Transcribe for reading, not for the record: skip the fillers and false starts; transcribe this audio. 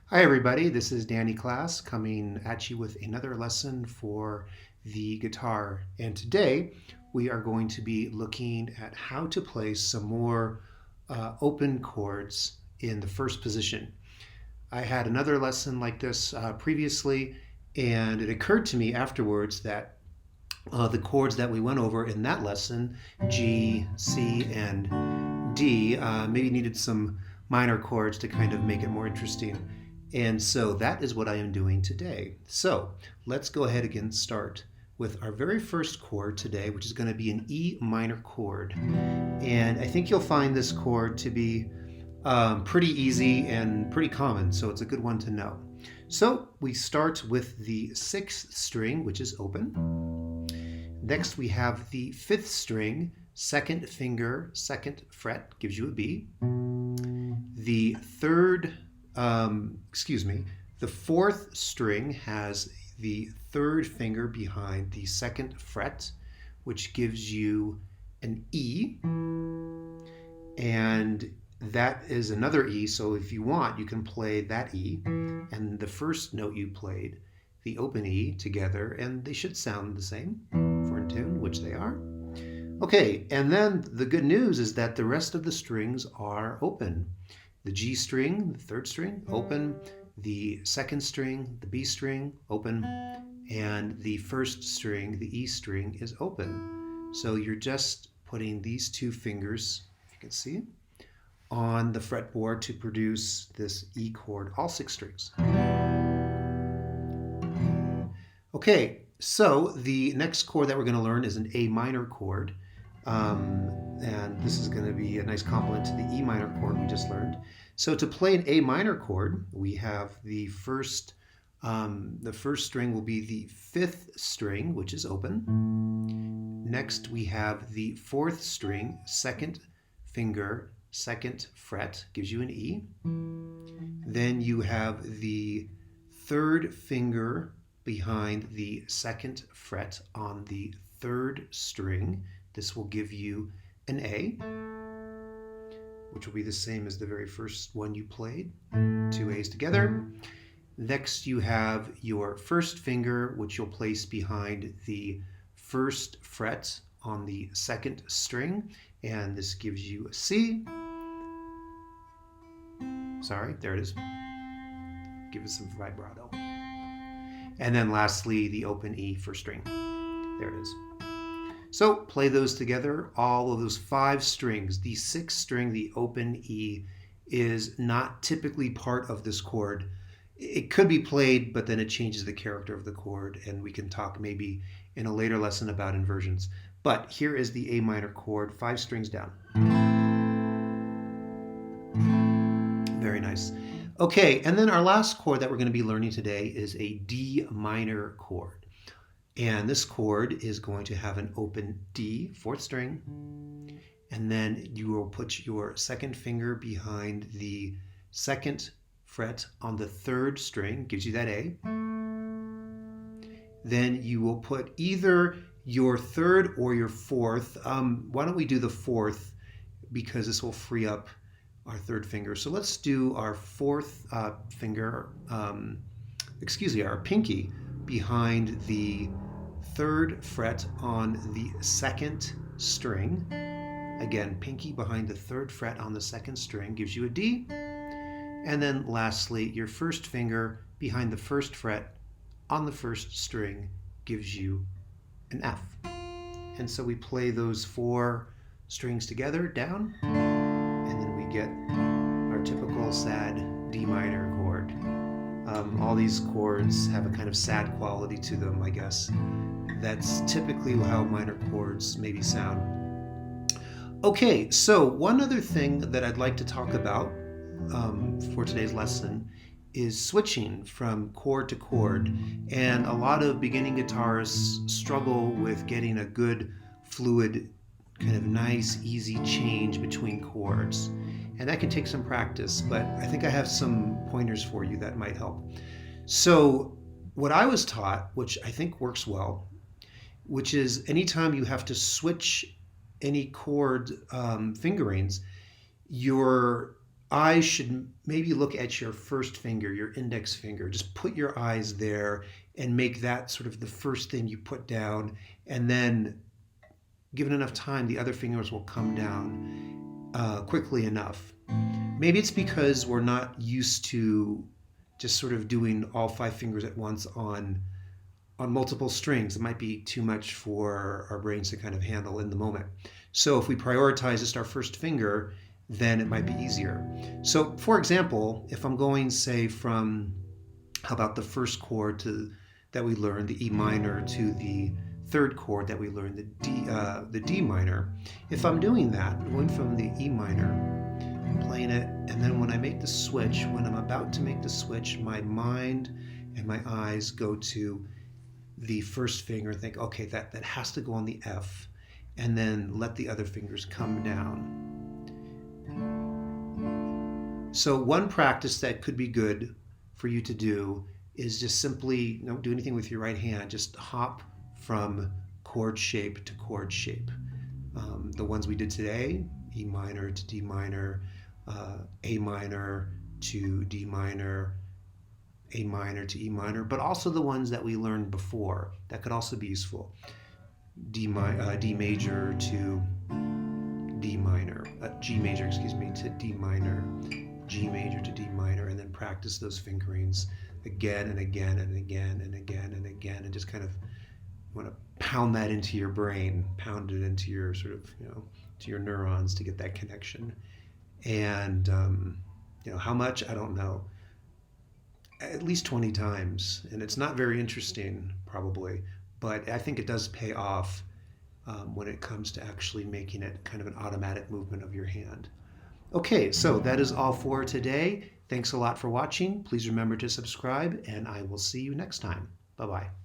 Hi everybody, this is Danny Class coming at you with another lesson for the guitar. And today we are going to be looking at how to play some more open chords in the first position. I had another lesson like this previously, and it occurred to me afterwards that the chords that we went over in that lesson, G, C, and D, maybe needed some minor chords to kind of make it more interesting. And so that is what I am doing today. So let's go ahead and start with our very first chord today, which is going to be an E minor chord. And I think you'll find this chord to be pretty easy and pretty common, so it's a good one to know. So we start with the 6th string, which is open. Next we have the 5th string, 2nd finger, 2nd fret, gives you a B. The 4th string has the 3rd finger behind the 2nd fret, which gives you an E. And that is another E, so if you want, you can play that E and the first note you played, the open E, together, and they should sound the same for in tune, which they are. Okay, and then the good news is that the rest of the strings are open. The G string, the 3rd string, open. The 2nd string, the B string, open. And the 1st string, the E string, is open. So you're just putting these 2 fingers, if you can see, on the fretboard to produce this E chord, all 6 strings. Okay, so the next chord that we're going to learn is an A minor chord. And this is going to be a nice complement to the E minor chord we just learned. So to play an A minor chord, we have the first string will be the 5th string, which is open. Next, we have the 4th string, 2nd finger, 2nd fret, gives you an E. Then you have the 3rd finger behind the 2nd fret on the 3rd string. This will give you an A, which will be the same as the very first one you played, 2 A's together. Next, you have your 1st finger, which you'll place behind the 1st fret on the 2nd string, and this gives you a C. Sorry, there it is. Give it some vibrato. And then lastly, the open E for string. There it is. So play those together, all of those 5 strings. The 6th string, the open E, is not typically part of this chord. It could be played, but then it changes the character of the chord, and we can talk maybe in a later lesson about inversions. But here is the A minor chord, 5 strings down. Very nice. Okay, and then our last chord that we're going to be learning today is a D minor chord. And this chord is going to have an open D, 4th string, and then you will put your 2nd finger behind the 2nd fret on the 3rd string, gives you that A. Then you will put either your 3rd or your 4th. Why don't we do the 4th, because this will free up our 3rd finger. So let's do our 4th finger, our pinky behind the 3rd fret on the 2nd string. Again, pinky behind the 3rd fret on the 2nd string gives you a D. And then lastly, your 1st finger behind the 1st fret on the 1st string gives you an F. And so we play those 4 strings together down, and then we get our typical sad D minor chord. All these chords have a kind of sad quality to them, I guess. That's typically how minor chords maybe sound. Okay, so one other thing that I'd like to talk about for today's lesson is switching from chord to chord. And a lot of beginning guitarists struggle with getting a good, fluid, kind of nice, easy change between chords. And that can take some practice, but I think I have some pointers for you that might help. So what I was taught, which I think works well, which is anytime you have to switch any chord fingerings, your eyes should maybe look at your first finger, your index finger. Just put your eyes there and make that sort of the first thing you put down. And then, given enough time, the other fingers will come down quickly enough. Maybe it's because we're not used to just sort of doing all 5 fingers at once on multiple strings. It might be too much for our brains to kind of handle in the moment. So if we prioritize just our first finger, then it might be easier. So for example, if I'm going, say, from, how about the first chord that we learned, the E minor, to the third chord that we learned, the D minor. If I'm doing that, going from the E minor, playing it, and then when I make the switch, when I'm about to make the switch, my mind and my eyes go to the first finger and think, okay, that has to go on the F, and then let the other fingers come down. So one practice that could be good for you to do is just simply, don't do anything with your right hand, just hop from chord shape to chord shape. The ones we did today, E minor to D minor, A minor to D minor, A minor to E minor, but also the ones that we learned before that could also be useful. D major to D minor, G major, to D minor, G major to D minor, and then practice those fingerings again and again and again and again and again, and just kind of want to pound that into your brain, pound it into your sort of, to your neurons to get that connection. And how much, I don't know. At least 20 times, and it's not very interesting probably, but I think it does pay off when it comes to actually making it kind of an automatic movement of your hand. Okay, so that is all for today. Thanks a lot for watching. Please remember to subscribe, and I will see you next time. Bye-bye.